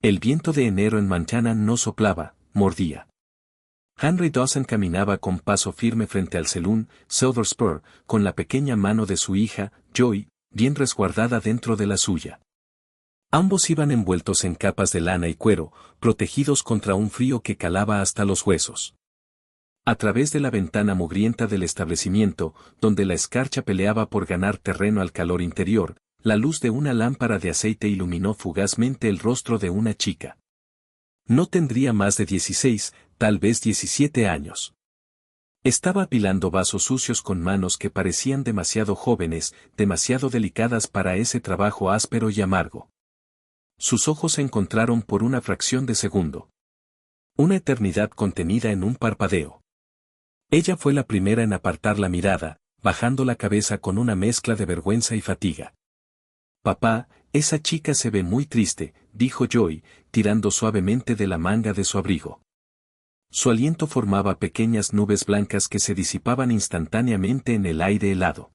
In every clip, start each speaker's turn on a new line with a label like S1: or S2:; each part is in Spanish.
S1: El viento de enero en Montana no soplaba, mordía. Henry Dawson caminaba con paso firme frente al saloon Silver Spur, con la pequeña mano de su hija, Joy, bien resguardada dentro de la suya. Ambos iban envueltos en capas de lana y cuero, protegidos contra un frío que calaba hasta los huesos. A través de la ventana mugrienta del establecimiento, donde la escarcha peleaba por ganar terreno al calor interior, la luz de una lámpara de aceite iluminó fugazmente el rostro de una chica. No tendría más de 16, tal vez 17 años. Estaba apilando vasos sucios con manos que parecían demasiado jóvenes, demasiado delicadas para ese trabajo áspero y amargo. Sus ojos se encontraron por una fracción de segundo. Una eternidad contenida en un parpadeo. Ella fue la primera en apartar la mirada, bajando la cabeza con una mezcla de vergüenza y fatiga. «Papá, esa chica se ve muy triste», dijo Joy, tirando suavemente de la manga de su abrigo. Su aliento formaba pequeñas nubes blancas que se disipaban instantáneamente en el aire helado.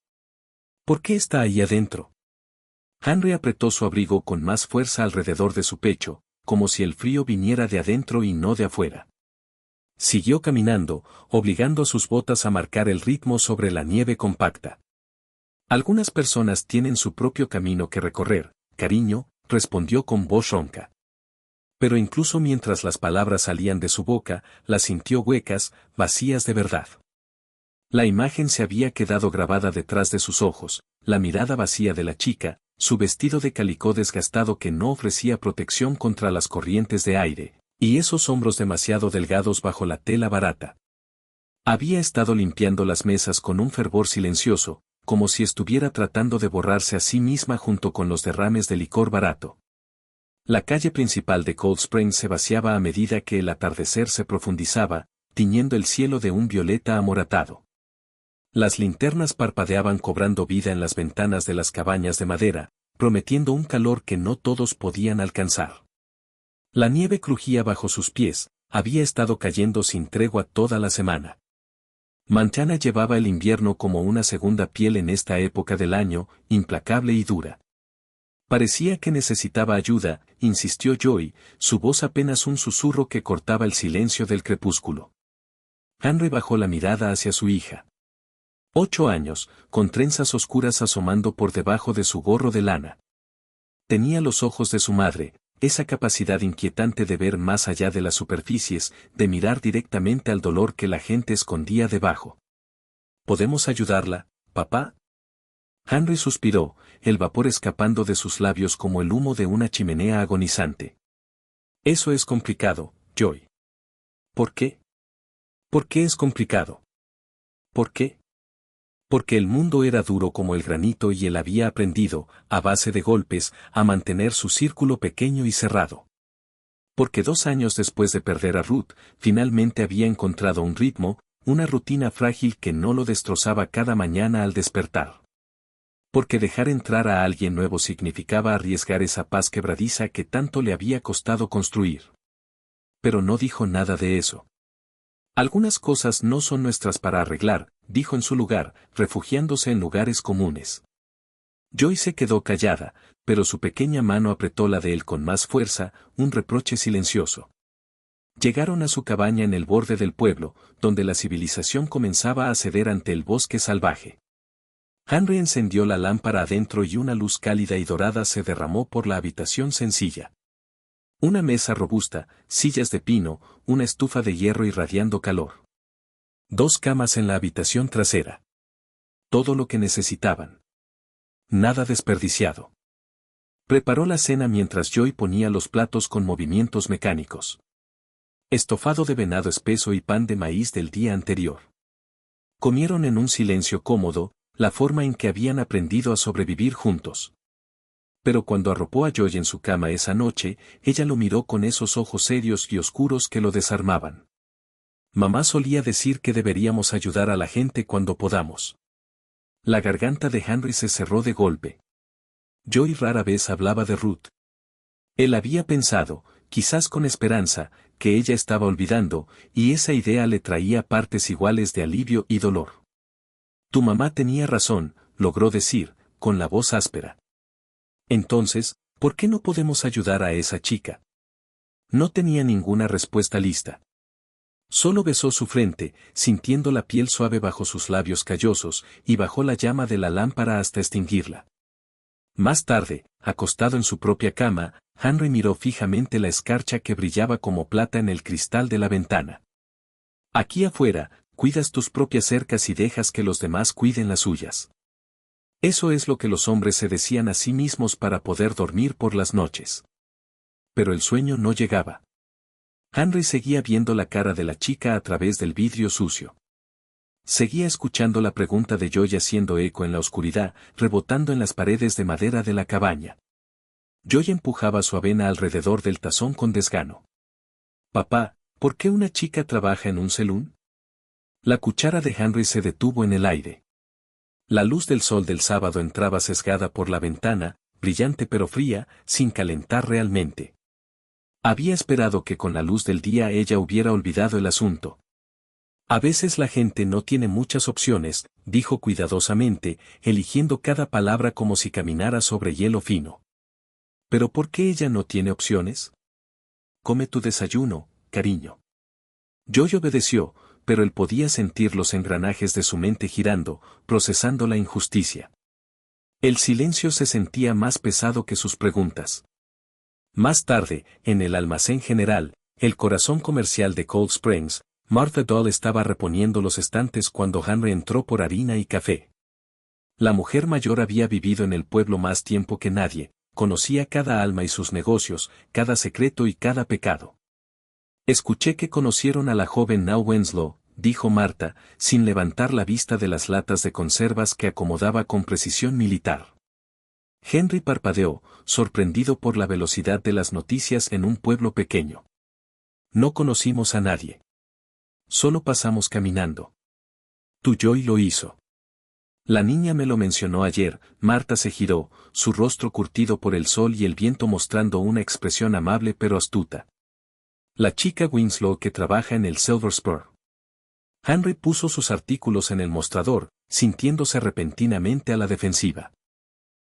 S1: «¿Por qué está ahí adentro?» Henry apretó su abrigo con más fuerza alrededor de su pecho, como si el frío viniera de adentro y no de afuera. Siguió caminando, obligando a sus botas a marcar el ritmo sobre la nieve compacta. «Algunas personas tienen su propio camino que recorrer, cariño», respondió con voz ronca. Pero incluso mientras las palabras salían de su boca, las sintió huecas, vacías de verdad. La imagen se había quedado grabada detrás de sus ojos, la mirada vacía de la chica, su vestido de calicó desgastado que no ofrecía protección contra las corrientes de aire, y esos hombros demasiado delgados bajo la tela barata. Había estado limpiando las mesas con un fervor silencioso, como si estuviera tratando de borrarse a sí misma junto con los derrames de licor barato. La calle principal de Cold Spring se vaciaba a medida que el atardecer se profundizaba, tiñendo el cielo de un violeta amoratado. Las linternas parpadeaban cobrando vida en las ventanas de las cabañas de madera, prometiendo un calor que no todos podían alcanzar. La nieve crujía bajo sus pies, había estado cayendo sin tregua toda la semana. Montana llevaba el invierno como una segunda piel en esta época del año, implacable y dura. Parecía que necesitaba ayuda, insistió Joy, su voz apenas un susurro que cortaba el silencio del crepúsculo. Henry bajó la mirada hacia su hija. 8 años, con trenzas oscuras asomando por debajo de su gorro de lana. Tenía los ojos de su madre, esa capacidad inquietante de ver más allá de las superficies, de mirar directamente al dolor que la gente escondía debajo. ¿Podemos ayudarla, papá? Henry suspiró, el vapor escapando de sus labios como el humo de una chimenea agonizante. Eso es complicado, Joy. ¿Por qué? ¿Por qué es complicado? ¿Por qué? Porque el mundo era duro como el granito y él había aprendido, a base de golpes, a mantener su círculo pequeño y cerrado. Porque 2 años después de perder a Ruth, finalmente había encontrado un ritmo, una rutina frágil que no lo destrozaba cada mañana al despertar. Porque dejar entrar a alguien nuevo significaba arriesgar esa paz quebradiza que tanto le había costado construir. Pero no dijo nada de eso. Algunas cosas no son nuestras para arreglar, dijo en su lugar, refugiándose en lugares comunes. Joy se quedó callada, pero su pequeña mano apretó la de él con más fuerza, un reproche silencioso. Llegaron a su cabaña en el borde del pueblo, donde la civilización comenzaba a ceder ante el bosque salvaje. Henry encendió la lámpara adentro y una luz cálida y dorada se derramó por la habitación sencilla. Una mesa robusta, sillas de pino, una estufa de hierro irradiando calor. 2 camas en la habitación trasera. Todo lo que necesitaban. Nada desperdiciado. Preparó la cena mientras Joy ponía los platos con movimientos mecánicos. Estofado de venado espeso y pan de maíz del día anterior. Comieron en un silencio cómodo, la forma en que habían aprendido a sobrevivir juntos. Pero cuando arropó a Joy en su cama esa noche, ella lo miró con esos ojos serios y oscuros que lo desarmaban. Mamá solía decir que deberíamos ayudar a la gente cuando podamos. La garganta de Henry se cerró de golpe. Joy rara vez hablaba de Ruth. Él había pensado, quizás con esperanza, que ella estaba olvidando, y esa idea le traía partes iguales de alivio y dolor. Tu mamá tenía razón, logró decir, con la voz áspera. Entonces, ¿por qué no podemos ayudar a esa chica? No tenía ninguna respuesta lista. Solo besó su frente, sintiendo la piel suave bajo sus labios callosos, y bajó la llama de la lámpara hasta extinguirla. Más tarde, acostado en su propia cama, Henry miró fijamente la escarcha que brillaba como plata en el cristal de la ventana. Aquí afuera, cuidas tus propias cercas y dejas que los demás cuiden las suyas. Eso es lo que los hombres se decían a sí mismos para poder dormir por las noches. Pero el sueño no llegaba. Henry seguía viendo la cara de la chica a través del vidrio sucio. Seguía escuchando la pregunta de Joy haciendo eco en la oscuridad, rebotando en las paredes de madera de la cabaña. Joy empujaba su avena alrededor del tazón con desgano. «Papá, ¿por qué una chica trabaja en un salón?» La cuchara de Henry se detuvo en el aire. La luz del sol del sábado entraba sesgada por la ventana, brillante pero fría, sin calentar realmente. Había esperado que con la luz del día ella hubiera olvidado el asunto. A veces la gente no tiene muchas opciones, dijo cuidadosamente, eligiendo cada palabra como si caminara sobre hielo fino. ¿Pero por qué ella no tiene opciones? Come tu desayuno, cariño. Joy obedeció, pero él podía sentir los engranajes de su mente girando, procesando la injusticia. El silencio se sentía más pesado que sus preguntas. Más tarde, en el almacén general, el corazón comercial de Cold Springs, Martha Doll estaba reponiendo los estantes cuando Henry entró por harina y café. La mujer mayor había vivido en el pueblo más tiempo que nadie, conocía cada alma y sus negocios, cada secreto y cada pecado. Escuché que conocieron a la joven Now Winslow, dijo Martha, sin levantar la vista de las latas de conservas que acomodaba con precisión militar. Henry parpadeó, sorprendido por la velocidad de las noticias en un pueblo pequeño. No conocimos a nadie. Solo pasamos caminando. Tu Joy lo hizo. La niña me lo mencionó ayer. Martha se giró, su rostro curtido por el sol y el viento mostrando una expresión amable pero astuta. La chica Winslow que trabaja en el Silver Spur. Henry puso sus artículos en el mostrador, sintiéndose repentinamente a la defensiva.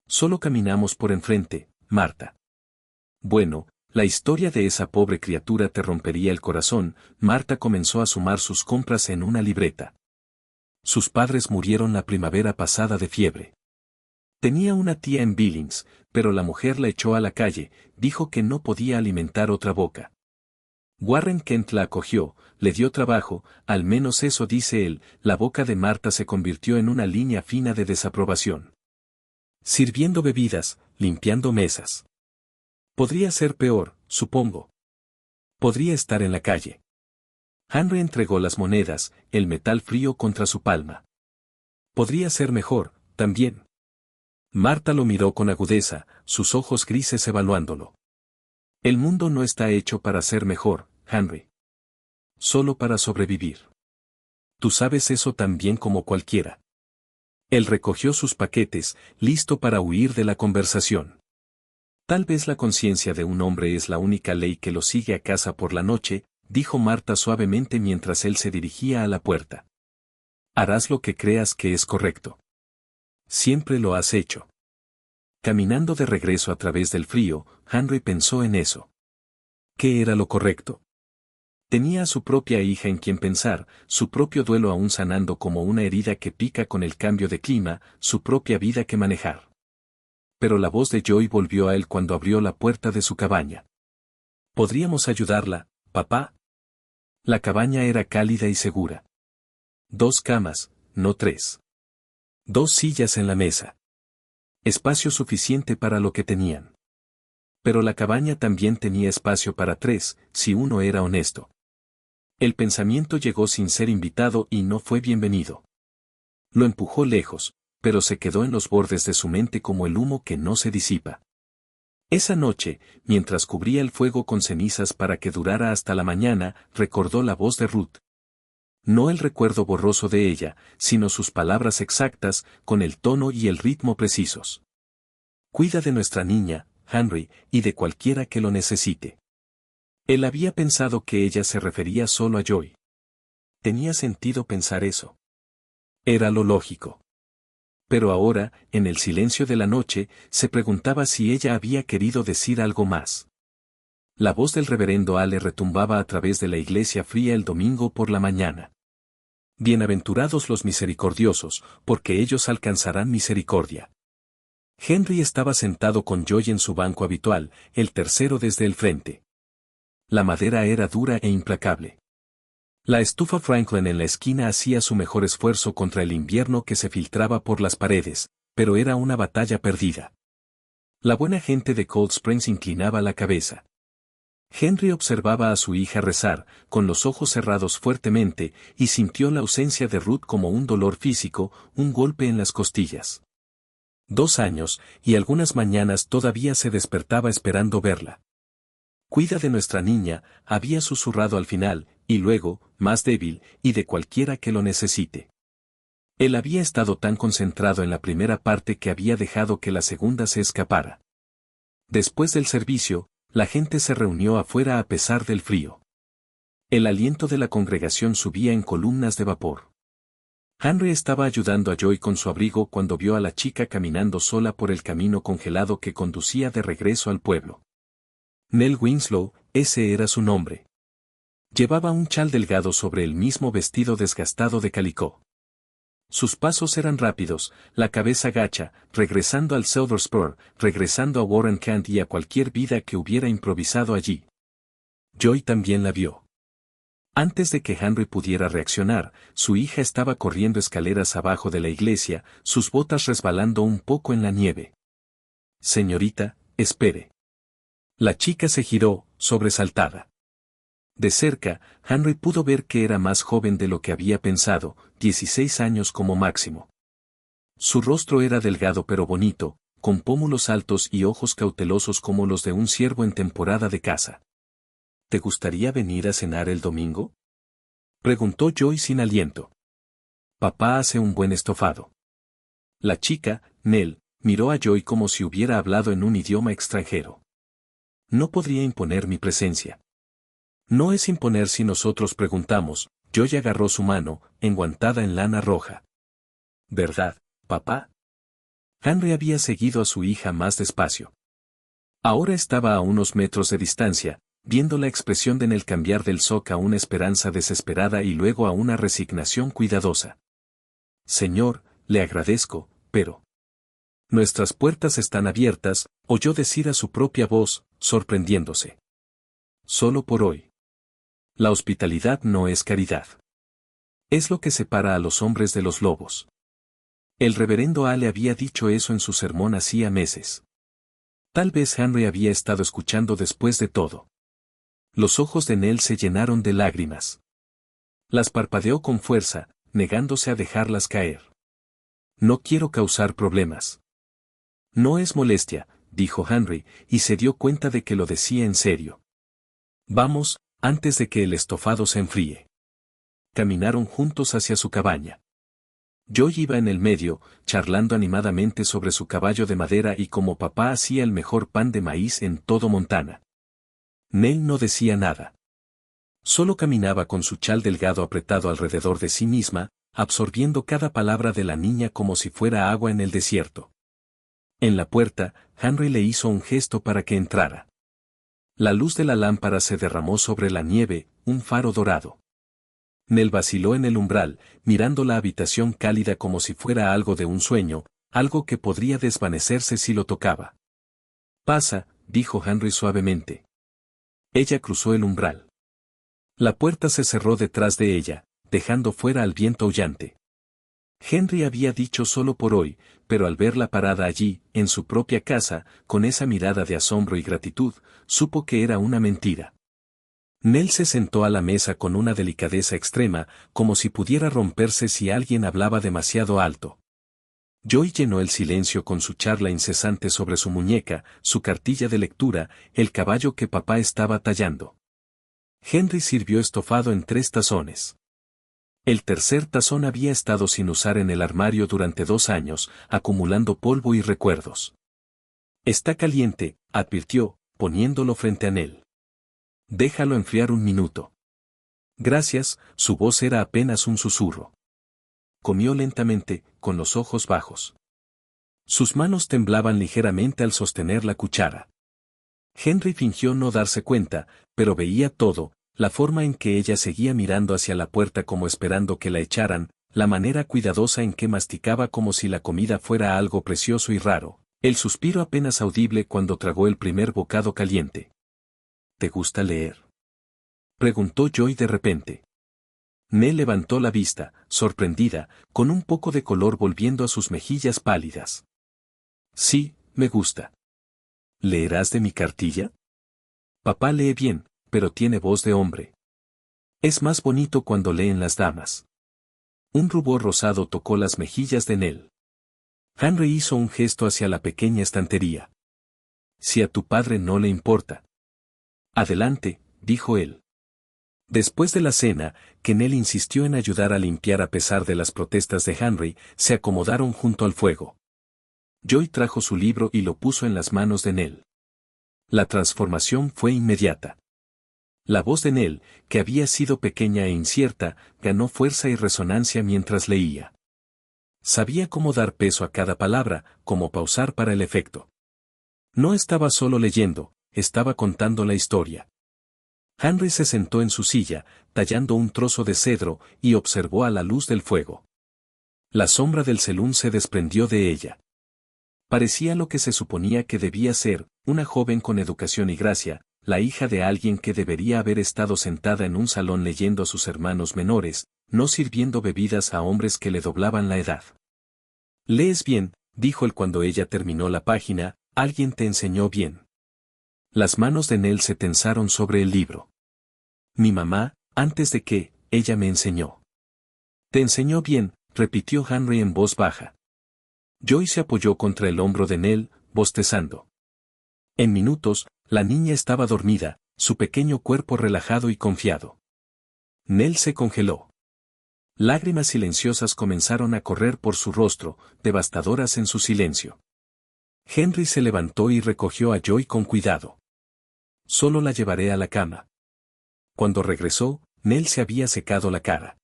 S1: Solo caminamos por enfrente, Martha. Bueno, la historia de esa pobre criatura te rompería el corazón. Martha comenzó a sumar sus compras en una libreta. Sus padres murieron la primavera pasada de fiebre. Tenía una tía en Billings, pero la mujer la echó a la calle, dijo que no podía alimentar otra boca. Warren Kent la acogió, le dio trabajo, al menos eso dice él. La boca de Martha se convirtió en una línea fina de desaprobación. Sirviendo bebidas, limpiando mesas. Podría ser peor, supongo. Podría estar en la calle. Henry entregó las monedas, el metal frío contra su palma. Podría ser mejor, también. Martha lo miró con agudeza, sus ojos grises evaluándolo. El mundo no está hecho para ser mejor, Henry. Solo para sobrevivir. Tú sabes eso tan bien como cualquiera. Él recogió sus paquetes, listo para huir de la conversación. Tal vez la conciencia de un hombre es la única ley que lo sigue a casa por la noche, dijo Martha suavemente mientras él se dirigía a la puerta. Harás lo que creas que es correcto. Siempre lo has hecho. Caminando de regreso a través del frío, Henry pensó en eso. ¿Qué era lo correcto? Tenía a su propia hija en quien pensar, su propio duelo aún sanando como una herida que pica con el cambio de clima, su propia vida que manejar. Pero la voz de Joy volvió a él cuando abrió la puerta de su cabaña. ¿Podríamos ayudarla, papá? La cabaña era cálida y segura. 2 camas, no 3. 2 sillas en la mesa. Espacio suficiente para lo que tenían. Pero la cabaña también tenía espacio para 3, si uno era honesto. El pensamiento llegó sin ser invitado y no fue bienvenido. Lo empujó lejos, pero se quedó en los bordes de su mente como el humo que no se disipa. Esa noche, mientras cubría el fuego con cenizas para que durara hasta la mañana, recordó la voz de Ruth. No el recuerdo borroso de ella, sino sus palabras exactas, con el tono y el ritmo precisos. Cuida de nuestra niña, Henry, y de cualquiera que lo necesite. Él había pensado que ella se refería solo a Joy. Tenía sentido pensar eso. Era lo lógico. Pero ahora, en el silencio de la noche, se preguntaba si ella había querido decir algo más. La voz del reverendo Ale retumbaba a través de la iglesia fría el domingo por la mañana. Bienaventurados los misericordiosos, porque ellos alcanzarán misericordia. Henry estaba sentado con Joy en su banco habitual, el tercero desde el frente. La madera era dura e implacable. La estufa Franklin en la esquina hacía su mejor esfuerzo contra el invierno que se filtraba por las paredes, pero era una batalla perdida. La buena gente de Cold Springs inclinaba la cabeza. Henry observaba a su hija rezar, con los ojos cerrados fuertemente, y sintió la ausencia de Ruth como un dolor físico, un golpe en las costillas. 2 años, y algunas mañanas todavía se despertaba esperando verla. Cuida de nuestra niña, había susurrado al final, y luego, más débil, y de cualquiera que lo necesite. Él había estado tan concentrado en la primera parte que había dejado que la segunda se escapara. Después del servicio, la gente se reunió afuera a pesar del frío. El aliento de la congregación subía en columnas de vapor. Henry estaba ayudando a Joy con su abrigo cuando vio a la chica caminando sola por el camino congelado que conducía de regreso al pueblo. Nell Winslow, ese era su nombre. Llevaba un chal delgado sobre el mismo vestido desgastado de calicó. Sus pasos eran rápidos, la cabeza gacha, regresando al Silver Spur, regresando a Warren Kent y a cualquier vida que hubiera improvisado allí. Joy también la vio. Antes de que Henry pudiera reaccionar, su hija estaba corriendo escaleras abajo de la iglesia, sus botas resbalando un poco en la nieve. Señorita, espere. La chica se giró, sobresaltada. De cerca, Henry pudo ver que era más joven de lo que había pensado, 16 años como máximo. Su rostro era delgado pero bonito, con pómulos altos y ojos cautelosos como los de un ciervo en temporada de caza. ¿Te gustaría venir a cenar el domingo?, preguntó Joy sin aliento. Papá hace un buen estofado. La chica, Nell, miró a Joy como si hubiera hablado en un idioma extranjero. No podría imponer mi presencia. No es imponer si nosotros preguntamos. Joy agarró su mano, enguantada en lana roja. ¿Verdad, papá? Henry había seguido a su hija más despacio. Ahora estaba a unos metros de distancia, viendo la expresión de Nell cambiar del shock a una esperanza desesperada y luego a una resignación cuidadosa. Señor, le agradezco, pero... Nuestras puertas están abiertas, oyó decir a su propia voz, sorprendiéndose. Solo por hoy. La hospitalidad no es caridad. Es lo que separa a los hombres de los lobos. El reverendo Ale había dicho eso en su sermón hacía meses. Tal vez Henry había estado escuchando después de todo. Los ojos de Nell se llenaron de lágrimas. Las parpadeó con fuerza, negándose a dejarlas caer. No quiero causar problemas. No es molestia, dijo Henry, y se dio cuenta de que lo decía en serio. Vamos, antes de que el estofado se enfríe. Caminaron juntos hacia su cabaña. Joy iba en el medio, charlando animadamente sobre su caballo de madera y como papá hacía el mejor pan de maíz en todo Montana. Nell no decía nada. Solo caminaba con su chal delgado apretado alrededor de sí misma, absorbiendo cada palabra de la niña como si fuera agua en el desierto. En la puerta, Henry le hizo un gesto para que entrara. La luz de la lámpara se derramó sobre la nieve, un faro dorado. Nell vaciló en el umbral, mirando la habitación cálida como si fuera algo de un sueño, algo que podría desvanecerse si lo tocaba. Pasa, dijo Henry suavemente. Ella cruzó el umbral. La puerta se cerró detrás de ella, dejando fuera al viento aullante. Henry había dicho solo por hoy, pero al verla parada allí, en su propia casa, con esa mirada de asombro y gratitud, supo que era una mentira. Nell se sentó a la mesa con una delicadeza extrema, como si pudiera romperse si alguien hablaba demasiado alto. Joy llenó el silencio con su charla incesante sobre su muñeca, su cartilla de lectura, el caballo que papá estaba tallando. Henry sirvió estofado en 3 tazones. El tercer tazón había estado sin usar en el armario durante 2 años, acumulando polvo y recuerdos. Está caliente, advirtió, poniéndolo frente a Nell. Déjalo enfriar un minuto. Gracias, su voz era apenas un susurro. Comió lentamente, con los ojos bajos. Sus manos temblaban ligeramente al sostener la cuchara. Henry fingió no darse cuenta, pero veía todo, la forma en que ella seguía mirando hacia la puerta como esperando que la echaran, la manera cuidadosa en que masticaba como si la comida fuera algo precioso y raro, el suspiro apenas audible cuando tragó el primer bocado caliente. ¿Te gusta leer?, preguntó Joy de repente. Nell levantó la vista, sorprendida, con un poco de color volviendo a sus mejillas pálidas. Sí, me gusta. ¿Leerás de mi cartilla? Papá lee bien, pero tiene voz de hombre. Es más bonito cuando leen las damas. Un rubor rosado tocó las mejillas de Nell. Henry hizo un gesto hacia la pequeña estantería. Si a tu padre no le importa. Adelante, dijo él. Después de la cena, que Nell insistió en ayudar a limpiar a pesar de las protestas de Henry, se acomodaron junto al fuego. Joy trajo su libro y lo puso en las manos de Nell. La transformación fue inmediata. La voz de Nell, que había sido pequeña e incierta, ganó fuerza y resonancia mientras leía. Sabía cómo dar peso a cada palabra, cómo pausar para el efecto. No estaba solo leyendo, estaba contando la historia. Henry se sentó en su silla, tallando un trozo de cedro, y observó a la luz del fuego. La sombra del selún se desprendió de ella. Parecía lo que se suponía que debía ser, una joven con educación y gracia, la hija de alguien que debería haber estado sentada en un salón leyendo a sus hermanos menores, no sirviendo bebidas a hombres que le doblaban la edad. «Lees bien», dijo él cuando ella terminó la página, «alguien te enseñó bien». Las manos de Nell se tensaron sobre el libro. «Mi mamá, antes de que, ella me enseñó». «Te enseñó bien», repitió Henry en voz baja. Joy se apoyó contra el hombro de Nell, bostezando. En minutos, la niña estaba dormida, su pequeño cuerpo relajado y confiado. Nell se congeló. Lágrimas silenciosas comenzaron a correr por su rostro, devastadoras en su silencio. Henry se levantó y recogió a Joy con cuidado. «Solo la llevaré a la cama». Cuando regresó, Nell se había secado la cara.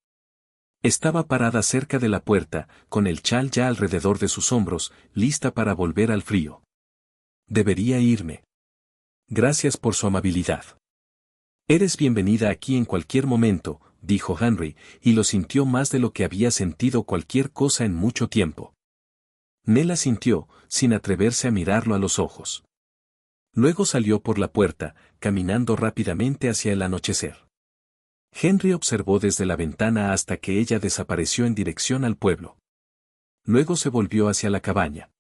S1: Estaba parada cerca de la puerta, con el chal ya alrededor de sus hombros, lista para volver al frío. «Debería irme. Gracias por su amabilidad». «Eres bienvenida aquí en cualquier momento», dijo Henry, y lo sintió más de lo que había sentido cualquier cosa en mucho tiempo. Nell asintió, sin atreverse a mirarlo a los ojos. Luego salió por la puerta, caminando rápidamente hacia el anochecer. Henry observó desde la ventana hasta que ella desapareció en dirección al pueblo. Luego se volvió hacia la cabaña.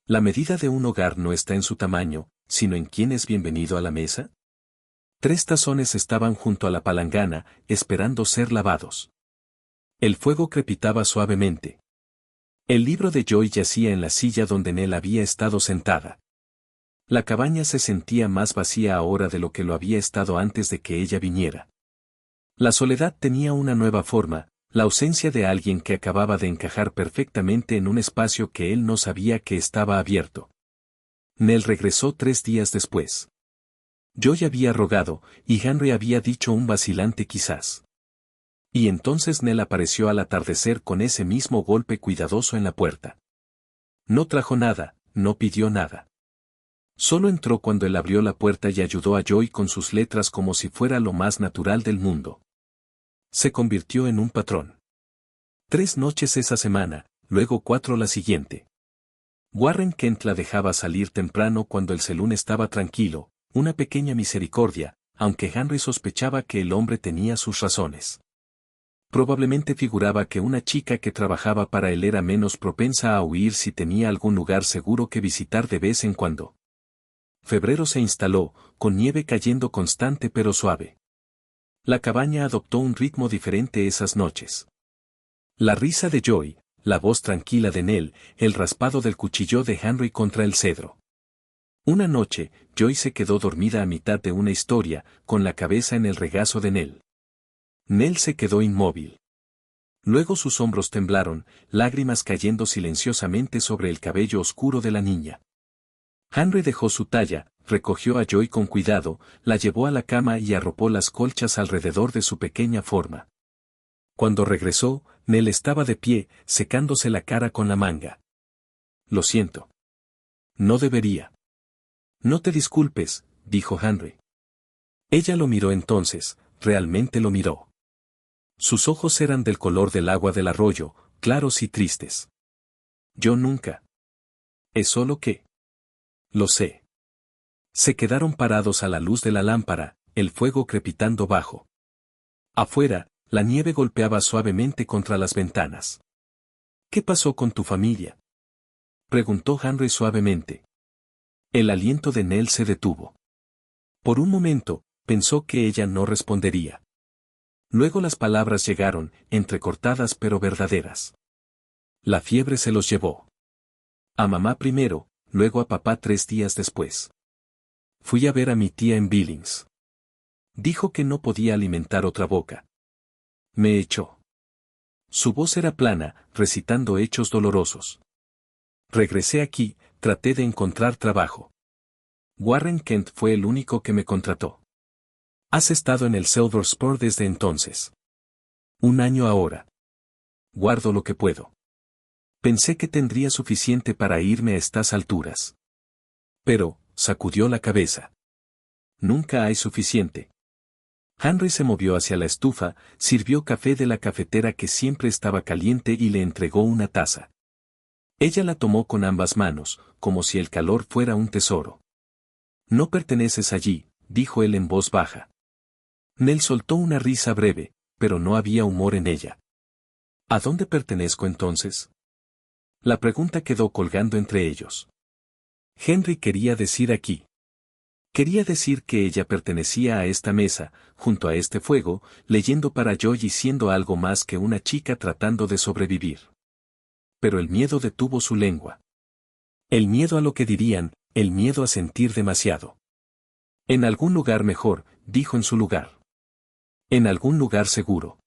S1: La medida de un hogar no está en su tamaño, sino en quién es bienvenido a la mesa. 3 tazones estaban junto a la palangana, esperando ser lavados. El fuego crepitaba suavemente. El libro de Joy yacía en la silla donde Nell había estado sentada. La cabaña se sentía más vacía ahora de lo que lo había estado antes de que ella viniera. La soledad tenía una nueva forma, la ausencia de alguien que acababa de encajar perfectamente en un espacio que él no sabía que estaba abierto. Nell regresó 3 días después. Joy había rogado, y Henry había dicho un vacilante quizás. Y entonces Nell apareció al atardecer con ese mismo golpe cuidadoso en la puerta. No trajo nada, no pidió nada. Solo entró cuando él abrió la puerta y ayudó a Joy con sus letras como si fuera lo más natural del mundo. Se convirtió en un patrón. 3 noches esa semana, luego 4 la siguiente. Warren Kent la dejaba salir temprano cuando el selún estaba tranquilo, una pequeña misericordia, aunque Henry sospechaba que el hombre tenía sus razones. Probablemente figuraba que una chica que trabajaba para él era menos propensa a huir si tenía algún lugar seguro que visitar de vez en cuando. Febrero se instaló, con nieve cayendo constante pero suave. La cabaña adoptó un ritmo diferente esas noches. La risa de Joy, la voz tranquila de Nell, el raspado del cuchillo de Henry contra el cedro. Una noche, Joy se quedó dormida a mitad de una historia, con la cabeza en el regazo de Nell. Nell se quedó inmóvil. Luego sus hombros temblaron, lágrimas cayendo silenciosamente sobre el cabello oscuro de la niña. Henry dejó su talla, recogió a Joy con cuidado, la llevó a la cama y arropó las colchas alrededor de su pequeña forma. Cuando regresó, Nell estaba de pie, secándose la cara con la manga. «Lo siento. No debería». «No te disculpes», dijo Henry. Ella lo miró entonces, realmente lo miró. Sus ojos eran del color del agua del arroyo, claros y tristes. Yo nunca. Es solo que. Lo sé. Se quedaron parados a la luz de la lámpara, el fuego crepitando bajo. Afuera, la nieve golpeaba suavemente contra las ventanas. ¿Qué pasó con tu familia?, preguntó Henry suavemente. El aliento de Nell se detuvo. Por un momento, pensó que ella no respondería. Luego las palabras llegaron, entrecortadas pero verdaderas. La fiebre se los llevó. A mamá primero, luego a papá 3 días después. Fui a ver a mi tía en Billings. Dijo que no podía alimentar otra boca. Me echó. Su voz era plana, recitando hechos dolorosos. Regresé aquí, traté de encontrar trabajo. Warren Kent fue el único que me contrató. Has estado en el Silver Spur desde entonces. 1 año ahora. Guardo lo que puedo. Pensé que tendría suficiente para irme a estas alturas. Pero, sacudió la cabeza. Nunca hay suficiente. Henry se movió hacia la estufa, sirvió café de la cafetera que siempre estaba caliente y le entregó una taza. Ella la tomó con ambas manos, como si el calor fuera un tesoro. No perteneces allí, dijo él en voz baja. Nell soltó una risa breve, pero no había humor en ella. ¿A dónde pertenezco entonces? La pregunta quedó colgando entre ellos. Henry quería decir aquí. Quería decir que ella pertenecía a esta mesa, junto a este fuego, leyendo para Joy y siendo algo más que una chica tratando de sobrevivir. Pero el miedo detuvo su lengua. El miedo a lo que dirían, el miedo a sentir demasiado. En algún lugar mejor, dijo en su lugar. En algún lugar seguro.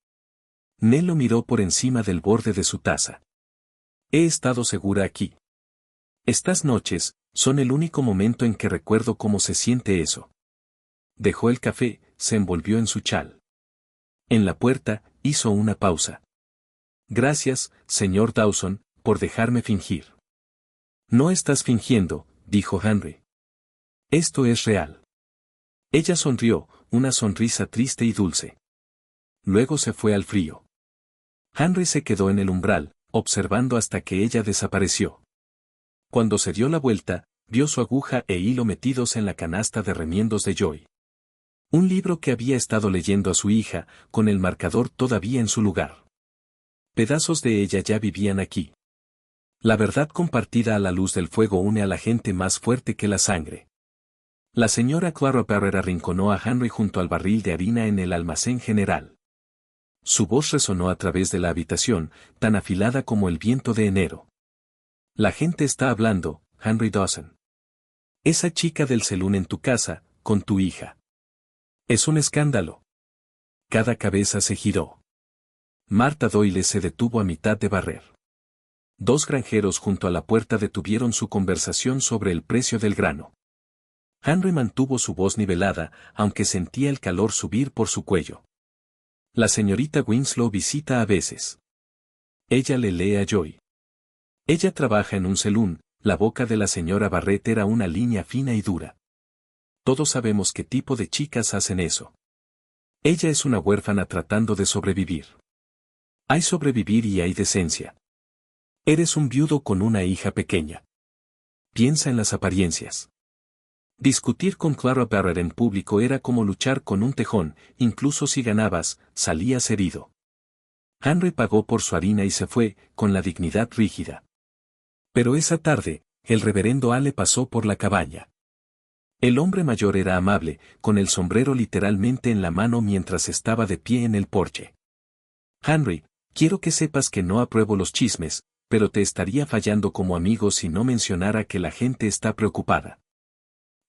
S1: Nell lo miró por encima del borde de su taza. He estado segura aquí. Estas noches son el único momento en que recuerdo cómo se siente eso. Dejó el café, se envolvió en su chal. En la puerta, hizo una pausa. Gracias, señor Dawson, por dejarme fingir. No estás fingiendo, dijo Henry. Esto es real. Ella sonrió, una sonrisa triste y dulce. Luego se fue al frío. Henry se quedó en el umbral, observando hasta que ella desapareció. Cuando se dio la vuelta, vio su aguja e hilo metidos en la canasta de remiendos de Joy. Un libro que había estado leyendo a su hija, con el marcador todavía en su lugar. Pedazos de ella ya vivían aquí. La verdad compartida a la luz del fuego une a la gente más fuerte que la sangre. La señora Clara Barrett arrinconó a Henry junto al barril de harina en el almacén general. Su voz resonó a través de la habitación, tan afilada como el viento de enero. La gente está hablando, Henry Dawson. Esa chica del salón en tu casa, con tu hija. Es un escándalo. Cada cabeza se giró. Marta Doyle se detuvo a mitad de barrer. 2 granjeros junto a la puerta detuvieron su conversación sobre el precio del grano. Henry mantuvo su voz nivelada, aunque sentía el calor subir por su cuello. La señorita Winslow visita a veces. Ella le lee a Joy. Ella trabaja en un salón, la boca de la señora Barrett era una línea fina y dura. Todos sabemos qué tipo de chicas hacen eso. Ella es una huérfana tratando de sobrevivir. Hay sobrevivir y hay decencia. Eres un viudo con una hija pequeña. Piensa en las apariencias. Discutir con Clara Barrett en público era como luchar con un tejón, incluso si ganabas, salías herido. Henry pagó por su harina y se fue, con la dignidad rígida. Pero esa tarde, el reverendo Ale pasó por la cabaña. El hombre mayor era amable, con el sombrero literalmente en la mano mientras estaba de pie en el porche. Henry, quiero que sepas que no apruebo los chismes, pero te estaría fallando como amigo si no mencionara que la gente está preocupada.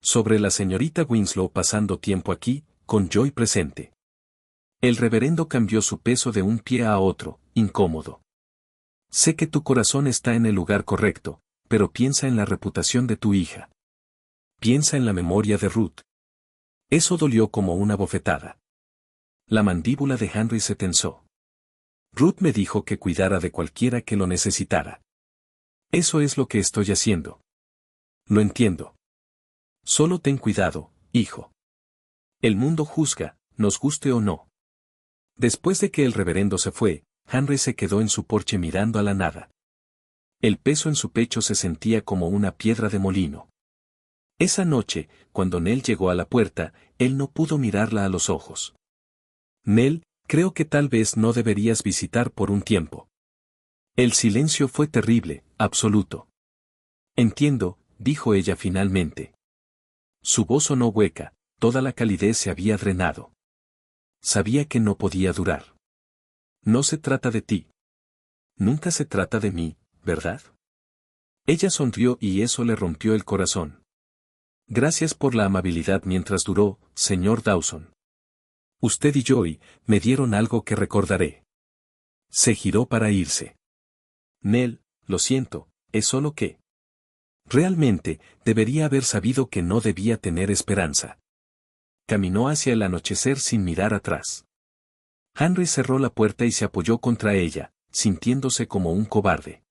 S1: Sobre la señorita Winslow pasando tiempo aquí, con Joy presente. El reverendo cambió su peso de un pie a otro, incómodo. Sé que tu corazón está en el lugar correcto, pero piensa en la reputación de tu hija. Piensa en la memoria de Ruth. Eso dolió como una bofetada. La mandíbula de Henry se tensó. Ruth me dijo que cuidara de cualquiera que lo necesitara. Eso es lo que estoy haciendo. Lo entiendo. Solo ten cuidado, hijo. El mundo juzga, nos guste o no. Después de que el reverendo se fue, Henry se quedó en su porche mirando a la nada. El peso en su pecho se sentía como una piedra de molino. Esa noche, cuando Nell llegó a la puerta, él no pudo mirarla a los ojos. Nell, creo que tal vez no deberías visitar por un tiempo. El silencio fue terrible, absoluto. Entiendo, dijo ella finalmente. Su voz sonó hueca, toda la calidez se había drenado. Sabía que no podía durar. No se trata de ti. Nunca se trata de mí, ¿verdad? Ella sonrió y eso le rompió el corazón. Gracias por la amabilidad mientras duró, señor Dawson. Usted y Joy me dieron algo que recordaré. Se giró para irse. Nell, lo siento, es solo que... Realmente, debería haber sabido que no debía tener esperanza. Caminó hacia el anochecer sin mirar atrás. Henry cerró la puerta y se apoyó contra ella, sintiéndose como un cobarde.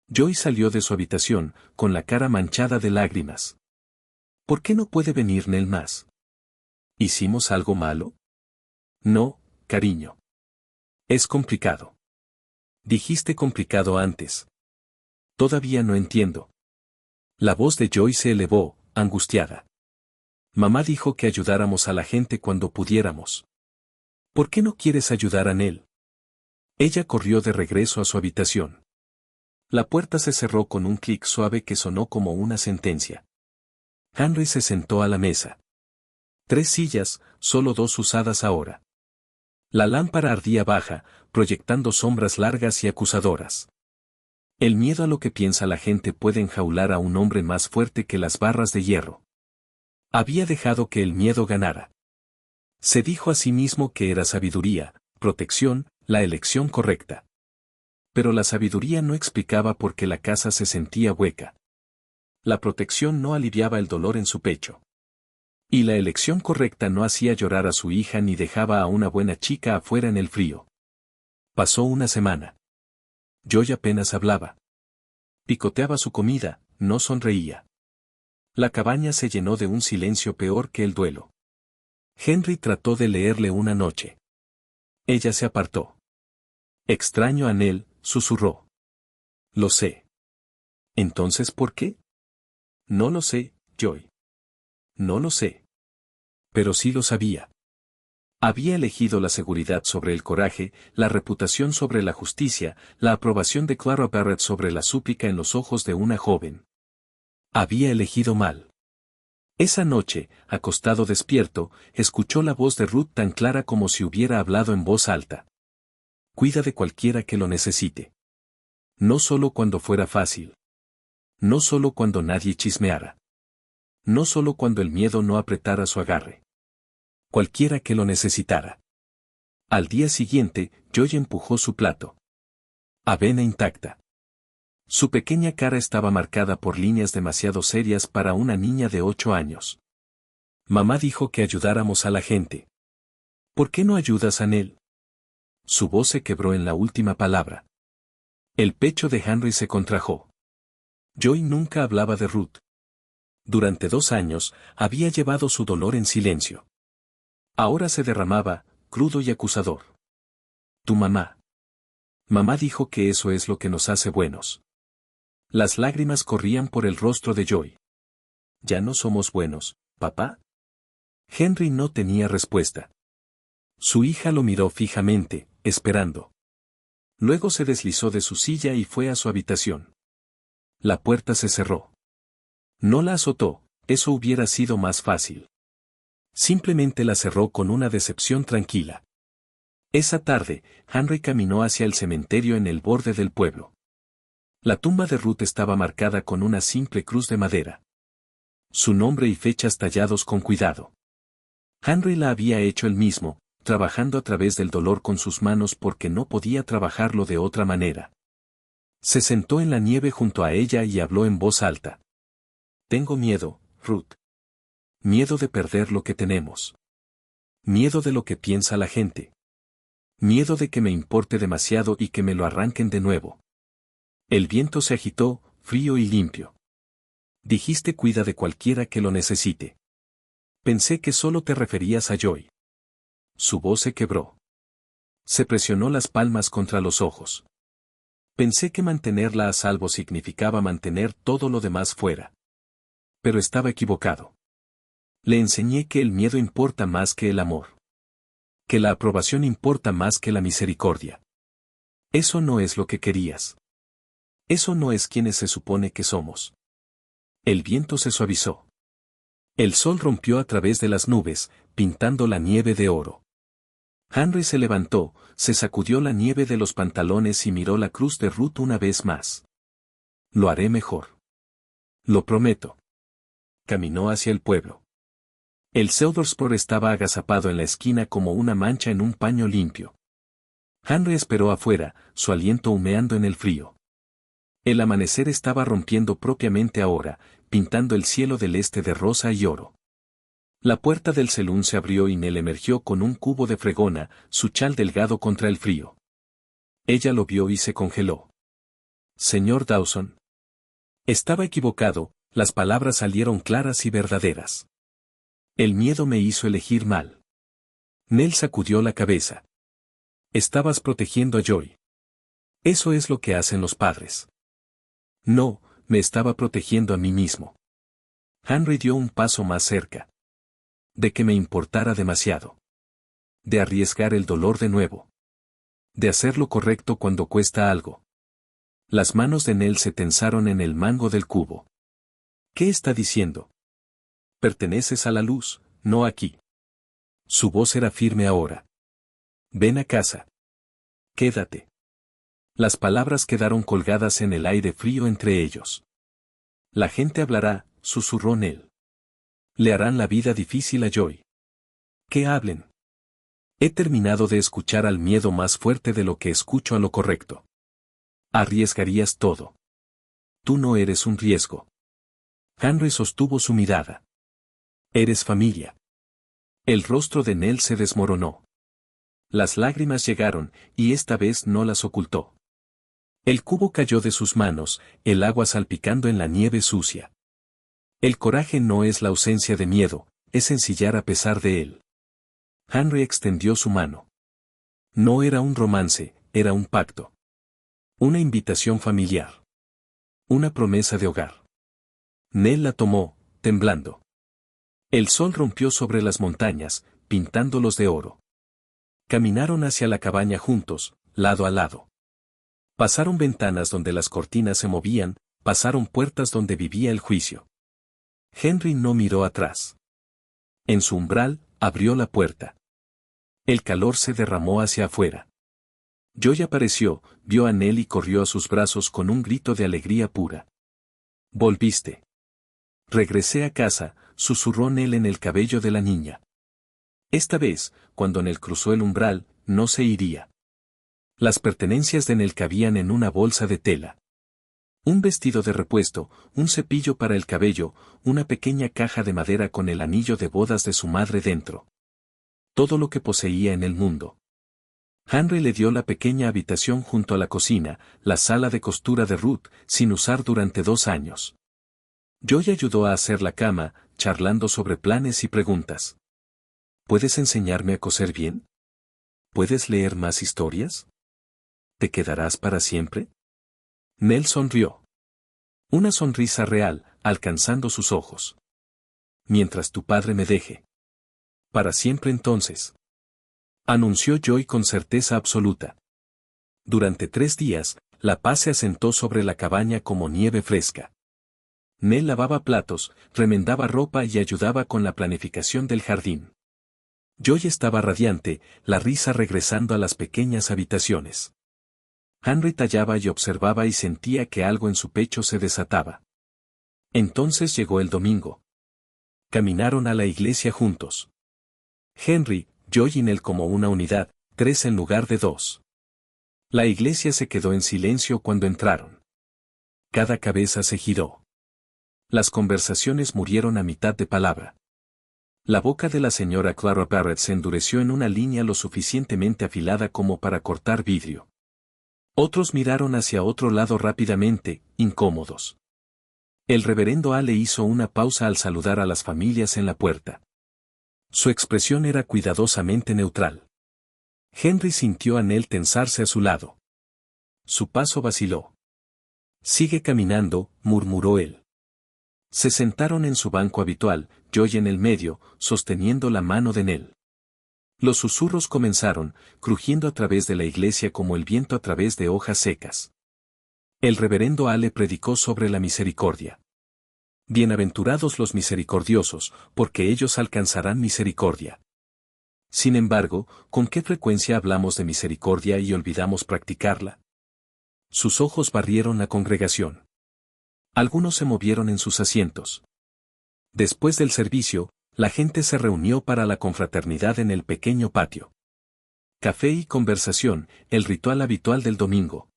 S1: Joy salió de su habitación, con la cara manchada de lágrimas. ¿Por qué no puede venir Nell más? ¿Hicimos algo malo? No, cariño. Es complicado. Dijiste complicado antes. Todavía no entiendo. La voz de Joy se elevó, angustiada. Mamá dijo que ayudáramos a la gente cuando pudiéramos. ¿Por qué no quieres ayudar a Nell? Ella corrió de regreso a su habitación. La puerta se cerró con un clic suave que sonó como una sentencia. Henry se sentó a la mesa. 3 sillas, solo 2 usadas ahora. La lámpara ardía baja, proyectando sombras largas y acusadoras. El miedo a lo que piensa la gente puede enjaular a un hombre más fuerte que las barras de hierro. Había dejado que el miedo ganara. Se dijo a sí mismo que era sabiduría, protección, la elección correcta. Pero la sabiduría no explicaba por qué la casa se sentía hueca. La protección no aliviaba el dolor en su pecho. Y la elección correcta no hacía llorar a su hija ni dejaba a una buena chica afuera en el frío. Pasó una semana. Joy apenas hablaba. Picoteaba su comida, no sonreía. La cabaña se llenó de un silencio peor que el duelo. Henry trató de leerle una noche. Ella se apartó. Extraño a Nell, susurró. Lo sé. ¿Entonces por qué? No lo sé, Joy. No lo sé. Pero sí lo sabía. Había elegido la seguridad sobre el coraje, la reputación sobre la justicia, la aprobación de Clara Barrett sobre la súplica en los ojos de una joven. Había elegido mal. Esa noche, acostado despierto, escuchó la voz de Ruth tan clara como si hubiera hablado en voz alta. Cuida de cualquiera que lo necesite. No solo cuando fuera fácil. No solo cuando nadie chismeara. No solo cuando el miedo no apretara su agarre. Cualquiera que lo necesitara. Al día siguiente, Joy empujó su plato. Avena intacta. Su pequeña cara estaba marcada por líneas demasiado serias para una niña de 8 años. Mamá dijo que ayudáramos a la gente. ¿Por qué no ayudas a Nell? Su voz se quebró en la última palabra. El pecho de Henry se contrajo. Joy nunca hablaba de Ruth. Durante 2 años, había llevado su dolor en silencio. Ahora se derramaba, crudo y acusador. Tu mamá. Mamá dijo que eso es lo que nos hace buenos. Las lágrimas corrían por el rostro de Joy. ¿Ya no somos buenos, papá? Henry no tenía respuesta. Su hija lo miró fijamente, esperando. Luego se deslizó de su silla y fue a su habitación. La puerta se cerró. No la azotó, eso hubiera sido más fácil. Simplemente la cerró con una decepción tranquila. Esa tarde, Henry caminó hacia el cementerio en el borde del pueblo. La tumba de Ruth estaba marcada con una simple cruz de madera. Su nombre y fechas tallados con cuidado. Henry la había hecho él mismo, trabajando a través del dolor con sus manos porque no podía trabajarlo de otra manera. Se sentó en la nieve junto a ella y habló en voz alta. Tengo miedo, Ruth. Miedo de perder lo que tenemos. Miedo de lo que piensa la gente. Miedo de que me importe demasiado y que me lo arranquen de nuevo. El viento se agitó, frío y limpio. Dijiste cuida de cualquiera que lo necesite. Pensé que solo te referías a Joy. Su voz se quebró. Se presionó las palmas contra los ojos. Pensé que mantenerla a salvo significaba mantener todo lo demás fuera. Pero estaba equivocado. Le enseñé que el miedo importa más que el amor. Que la aprobación importa más que la misericordia. Eso no es lo que querías. Eso no es quienes se supone que somos. El viento se suavizó. El sol rompió a través de las nubes, pintando la nieve de oro. Henry se levantó, se sacudió la nieve de los pantalones y miró la cruz de Ruth una vez más. Lo haré mejor. Lo prometo. Caminó hacia el pueblo. El Pseudospore estaba agazapado en la esquina como una mancha en un paño limpio. Henry esperó afuera, su aliento humeando en el frío. El amanecer estaba rompiendo propiamente ahora, pintando el cielo del este de rosa y oro. La puerta del salón se abrió y Nell emergió con un cubo de fregona, su chal delgado contra el frío. Ella lo vio y se congeló. Señor Dawson. Estaba equivocado, las palabras salieron claras y verdaderas. El miedo me hizo elegir mal. Nell sacudió la cabeza. Estabas protegiendo a Joy. Eso es lo que hacen los padres. No, me estaba protegiendo a mí mismo. Henry dio un paso más cerca. De que me importara demasiado. De arriesgar el dolor de nuevo. De hacer lo correcto cuando cuesta algo. Las manos de Nell se tensaron en el mango del cubo. ¿Qué está diciendo? Perteneces a la luz, no aquí. Su voz era firme ahora. Ven a casa. Quédate. Las palabras quedaron colgadas en el aire frío entre ellos. La gente hablará, susurró Nell. Le harán la vida difícil a Joy. Que hablen. He terminado de escuchar al miedo más fuerte de lo que escucho a lo correcto. Arriesgarías todo. Tú no eres un riesgo. Henry sostuvo su mirada. Eres familia. El rostro de Nell se desmoronó. Las lágrimas llegaron, y esta vez no las ocultó. El cubo cayó de sus manos, el agua salpicando en la nieve sucia. El coraje no es la ausencia de miedo, es ensillar a pesar de él. Henry extendió su mano. No era un romance, era un pacto. Una invitación familiar. Una promesa de hogar. Nell la tomó, temblando. El sol rompió sobre las montañas, pintándolos de oro. Caminaron hacia la cabaña juntos, lado a lado. Pasaron ventanas donde las cortinas se movían, pasaron puertas donde vivía el juicio. Henry no miró atrás. En su umbral, abrió la puerta. El calor se derramó hacia afuera. Joy apareció, vio a Nell y corrió a sus brazos con un grito de alegría pura. Volviste. Regresé a casa, susurró Nell en el cabello de la niña. Esta vez, cuando Nell cruzó el umbral, no se iría. Las pertenencias de Nell cabían en una bolsa de tela. Un vestido de repuesto, un cepillo para el cabello, una pequeña caja de madera con el anillo de bodas de su madre dentro. Todo lo que poseía en el mundo. Henry le dio la pequeña habitación junto a la cocina, la sala de costura de Ruth, sin usar durante 2 años. Joy ayudó a hacer la cama, charlando sobre planes y preguntas. ¿Puedes enseñarme a coser bien? ¿Puedes leer más historias? ¿Te quedarás para siempre? Nell sonrió. Una sonrisa real, alcanzando sus ojos. Mientras tu padre me deje. Para siempre entonces. Anunció Joy con certeza absoluta. Durante 3 días, la paz se asentó sobre la cabaña como nieve fresca. Nell lavaba platos, remendaba ropa y ayudaba con la planificación del jardín. Joy estaba radiante, la risa regresando a las pequeñas habitaciones. Henry tallaba y observaba y sentía que algo en su pecho se desataba. Entonces llegó el domingo. Caminaron a la iglesia juntos. Henry, Joy y Nell como una unidad, 3 en lugar de 2. La iglesia se quedó en silencio cuando entraron. Cada cabeza se giró. Las conversaciones murieron a mitad de palabra. La boca de la señora Clara Barrett se endureció en una línea lo suficientemente afilada como para cortar vidrio. Otros miraron hacia otro lado rápidamente, incómodos. El reverendo Ale hizo una pausa al saludar a las familias en la puerta. Su expresión era cuidadosamente neutral. Henry sintió a Nell tensarse a su lado. Su paso vaciló. «Sigue caminando», murmuró él. Se sentaron en su banco habitual, Joy en el medio, sosteniendo la mano de Nell. Los susurros comenzaron, crujiendo a través de la iglesia como el viento a través de hojas secas. El reverendo Ale predicó sobre la misericordia. Bienaventurados los misericordiosos, porque ellos alcanzarán misericordia. Sin embargo, ¿con qué frecuencia hablamos de misericordia y olvidamos practicarla? Sus ojos barrieron la congregación. Algunos se movieron en sus asientos. Después del servicio, la gente se reunió para la confraternidad en el pequeño patio. Café y conversación, el ritual habitual del domingo.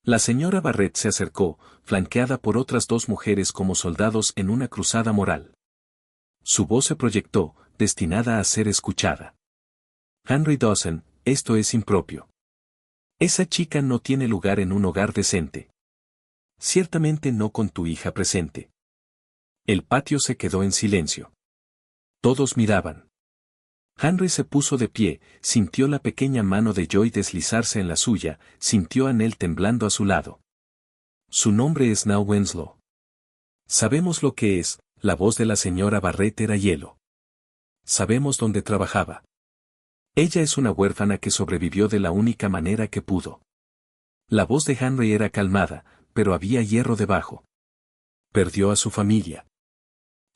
S1: La señora Barrett se acercó, flanqueada por otras dos mujeres como soldados en una cruzada moral. Su voz se proyectó, destinada a ser escuchada. «Henry Dawson, esto es impropio. Esa chica no tiene lugar en un hogar decente. Ciertamente no con tu hija presente». El patio se quedó en silencio. Todos miraban. Henry se puso de pie, sintió la pequeña mano de Joy deslizarse en la suya, sintió a Nell temblando a su lado. «Su nombre es Now Winslow. Sabemos lo que es», la voz de la señora Barrett era hielo. «Sabemos dónde trabajaba. Ella es una huérfana que sobrevivió de la única manera que pudo». La voz de Henry era calmada, pero había hierro debajo. Perdió a su familia.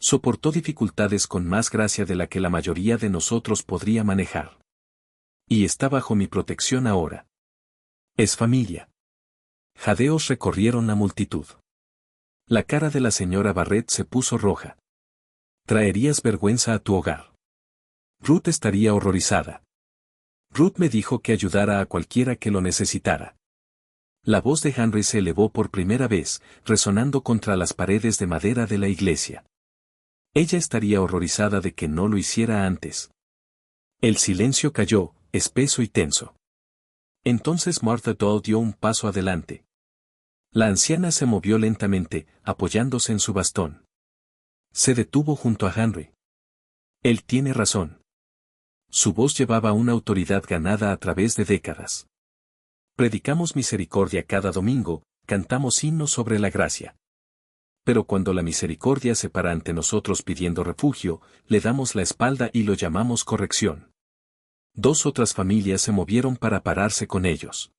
S1: Soportó dificultades con más gracia de la que la mayoría de nosotros podría manejar. Y está bajo mi protección ahora. Es familia. Jadeos recorrieron la multitud. La cara de la señora Barrett se puso roja. «Traerías vergüenza a tu hogar. Ruth estaría horrorizada. Ruth me dijo que ayudara a cualquiera que lo necesitara». La voz de Henry se elevó por primera vez, resonando contra las paredes de madera de la iglesia. Ella estaría horrorizada de que no lo hiciera antes. El silencio cayó, espeso y tenso. Entonces Martha Doll dio un paso adelante. La anciana se movió lentamente, apoyándose en su bastón. Se detuvo junto a Henry. «Él tiene razón». Su voz llevaba una autoridad ganada a través de décadas. «Predicamos misericordia cada domingo, cantamos himnos sobre la gracia. Pero cuando la misericordia se para ante nosotros pidiendo refugio, le damos la espalda y lo llamamos corrección». Dos otras familias se movieron para pararse con ellos.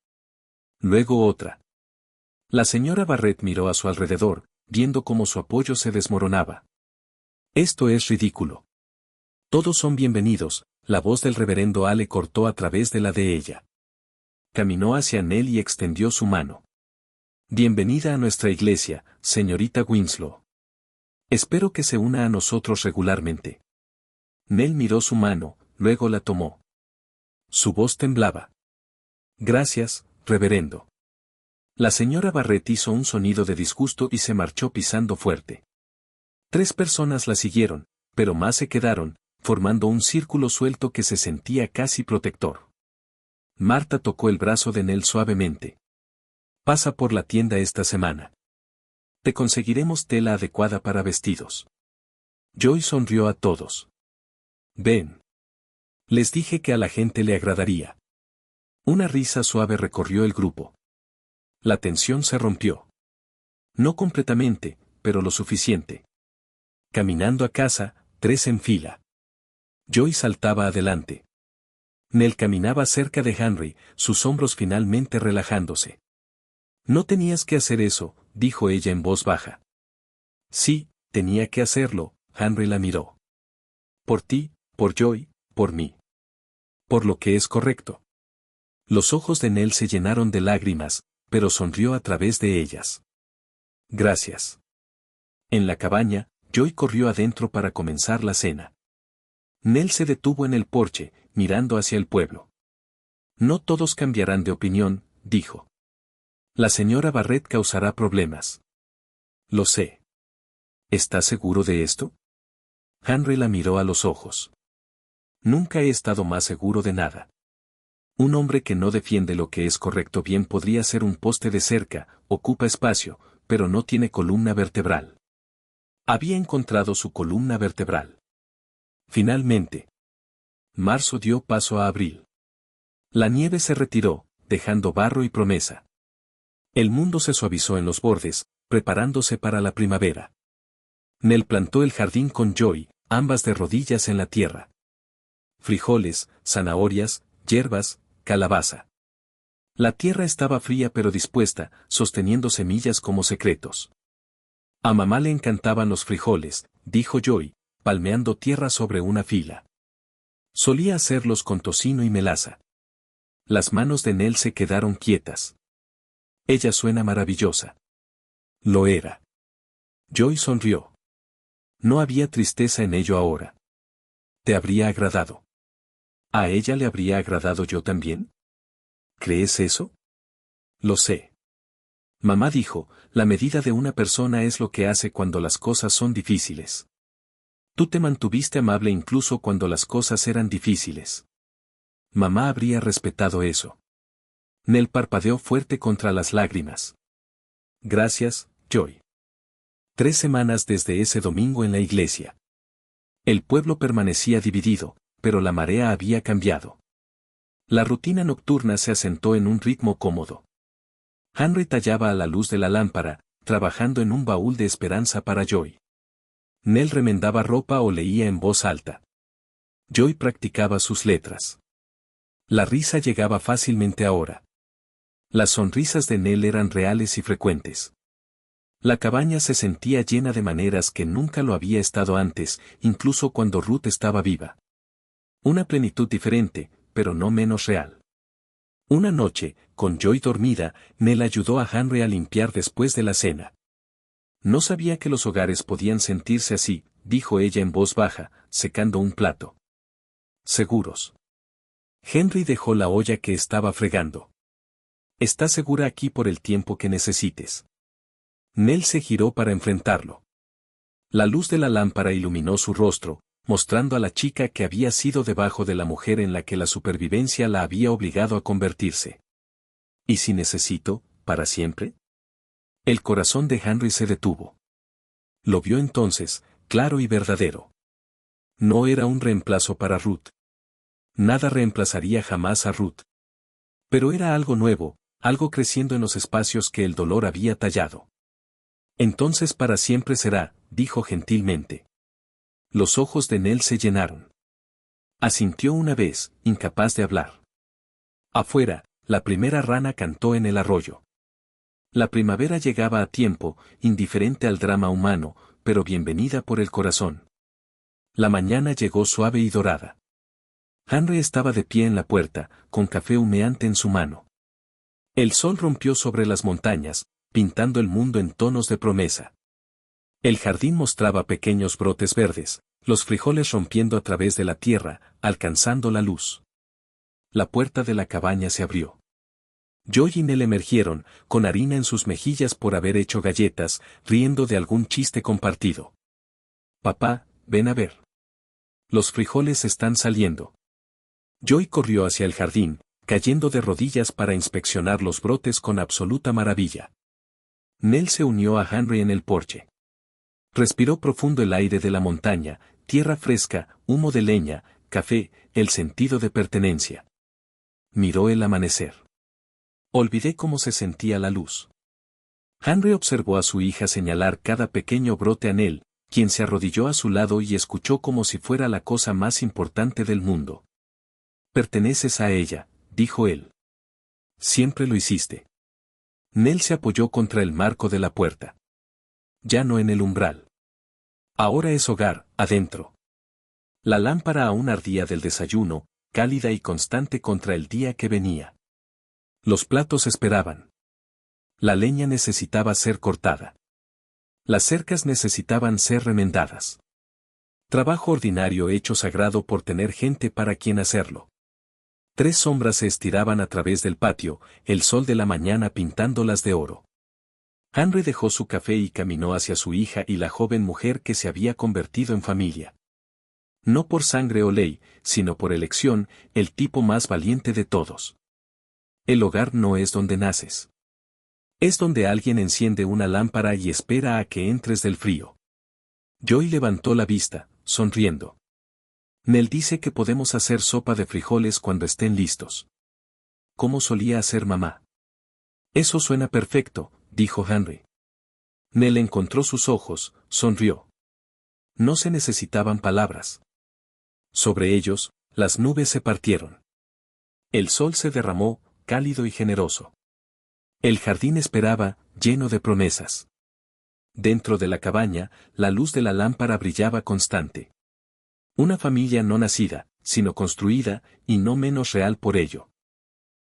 S1: Luego otra. La señora Barrett miró a su alrededor, viendo cómo su apoyo se desmoronaba. «Esto es ridículo. Todos son bienvenidos», la voz del reverendo Ale cortó a través de la de ella. Caminó hacia Nell y extendió su mano. «Bienvenida a nuestra iglesia, señorita Winslow. Espero que se una a nosotros regularmente». Nell miró su mano, luego la tomó. Su voz temblaba. «Gracias, reverendo». La señora Barrett hizo un sonido de disgusto y se marchó pisando fuerte. 3 personas la siguieron, pero más se quedaron, formando un círculo suelto que se sentía casi protector. Marta tocó el brazo de Nell suavemente. «Pasa por la tienda esta semana. Te conseguiremos tela adecuada para vestidos». Joy sonrió a todos. «Ven. Les dije que a la gente le agradaría». Una risa suave recorrió el grupo. La tensión se rompió. No completamente, pero lo suficiente. Caminando a casa, 3 en fila. Joy saltaba adelante. Nell caminaba cerca de Henry, sus hombros finalmente relajándose. «No tenías que hacer eso», dijo ella en voz baja. «Sí, tenía que hacerlo», Henry la miró. «Por ti, por Joy, por mí. Por lo que es correcto». Los ojos de Nell se llenaron de lágrimas, pero sonrió a través de ellas. «Gracias». En la cabaña, Joy corrió adentro para comenzar la cena. Nell se detuvo en el porche, mirando hacia el pueblo. «No todos cambiarán de opinión», dijo. «La señora Barrett causará problemas». «Lo sé». «¿Estás seguro de esto?» Henry la miró a los ojos. «Nunca he estado más seguro de nada. Un hombre que no defiende lo que es correcto bien podría ser un poste de cerca, ocupa espacio, pero no tiene columna vertebral». Había encontrado su columna vertebral. Finalmente, marzo dio paso a abril. La nieve se retiró, dejando barro y promesa. El mundo se suavizó en los bordes, preparándose para la primavera. Nell plantó el jardín con Joy, ambas de rodillas en la tierra. Frijoles, zanahorias, hierbas, calabaza. La tierra estaba fría pero dispuesta, sosteniendo semillas como secretos. A mamá le encantaban los frijoles, dijo Joy, palmeando tierra sobre una fila. Solía hacerlos con tocino y melaza. Las manos de Nell se quedaron quietas. Ella suena maravillosa. Lo era. Joy sonrió. No había tristeza en ello ahora. ¿Te habría agradado? ¿A ella le habría agradado yo también? ¿Crees eso? Lo sé. Mamá dijo, la medida de una persona es lo que hace cuando las cosas son difíciles. Tú te mantuviste amable incluso cuando las cosas eran difíciles. Mamá habría respetado eso. Nell parpadeó fuerte contra las lágrimas. Gracias, Joy. 3 semanas desde ese domingo en la iglesia. El pueblo permanecía dividido, pero la marea había cambiado. La rutina nocturna se asentó en un ritmo cómodo. Henry tallaba a la luz de la lámpara, trabajando en un baúl de esperanza para Joy. Nell remendaba ropa o leía en voz alta. Joy practicaba sus letras. La risa llegaba fácilmente ahora. Las sonrisas de Nell eran reales y frecuentes. La cabaña se sentía llena de maneras que nunca lo había estado antes, incluso cuando Ruth estaba viva. Una plenitud diferente, pero no menos real. Una noche, con Joy dormida, Nell ayudó a Henry a limpiar después de la cena. No sabía que los hogares podían sentirse así, dijo ella en voz baja, secando un plato. Seguros. Henry dejó la olla que estaba fregando. Estás segura aquí por el tiempo que necesites. Nell se giró para enfrentarlo. La luz de la lámpara iluminó su rostro, mostrando a la chica que había sido debajo de la mujer en la que la supervivencia la había obligado a convertirse. ¿Y si necesito, para siempre? El corazón de Henry se detuvo. Lo vio entonces, claro y verdadero. No era un reemplazo para Ruth. Nada reemplazaría jamás a Ruth. Pero era algo nuevo, algo creciendo en los espacios que el dolor había tallado. Entonces para siempre será, dijo gentilmente. Los ojos de Nell se llenaron. Asintió una vez, incapaz de hablar. Afuera, la primera rana cantó en el arroyo. La primavera llegaba a tiempo, indiferente al drama humano, pero bienvenida por el corazón. La mañana llegó suave y dorada. Henry estaba de pie en la puerta, con café humeante en su mano. El sol rompió sobre las montañas, pintando el mundo en tonos de promesa. El jardín mostraba pequeños brotes verdes, los frijoles rompiendo a través de la tierra, alcanzando la luz. La puerta de la cabaña se abrió. Joy y Nell emergieron, con harina en sus mejillas por haber hecho galletas, riendo de algún chiste compartido. Papá, ven a ver. Los frijoles están saliendo. Joy corrió hacia el jardín, cayendo de rodillas para inspeccionar los brotes con absoluta maravilla. Nell se unió a Henry en el porche. Respiró profundo el aire de la montaña, tierra fresca, humo de leña, café, el sentido de pertenencia. Miró el amanecer. Olvidé cómo se sentía la luz. Henry observó a su hija señalar cada pequeño brote a Nell, quien se arrodilló a su lado y escuchó como si fuera la cosa más importante del mundo. Perteneces a ella, dijo él. Siempre lo hiciste. Nell se apoyó contra el marco de la puerta. Ya no en el umbral. Ahora es hogar, adentro. La lámpara aún ardía del desayuno, cálida y constante contra el día que venía. Los platos esperaban. La leña necesitaba ser cortada. Las cercas necesitaban ser remendadas. Trabajo ordinario hecho sagrado por tener gente para quien hacerlo. 3 sombras se estiraban a través del patio, el sol de la mañana pintándolas de oro. Henry dejó su café y caminó hacia su hija y la joven mujer que se había convertido en familia. No por sangre o ley, sino por elección, el tipo más valiente de todos. El hogar no es donde naces. Es donde alguien enciende una lámpara y espera a que entres del frío. Joy levantó la vista, sonriendo. Nell dice que podemos hacer sopa de frijoles cuando estén listos. ¿Cómo solía hacer mamá? Eso suena perfecto, dijo Henry. Nell encontró sus ojos, sonrió. No se necesitaban palabras. Sobre ellos, las nubes se partieron. El sol se derramó, cálido y generoso. El jardín esperaba, lleno de promesas. Dentro de la cabaña, la luz de la lámpara brillaba constante. Una familia no nacida, sino construida, y no menos real por ello.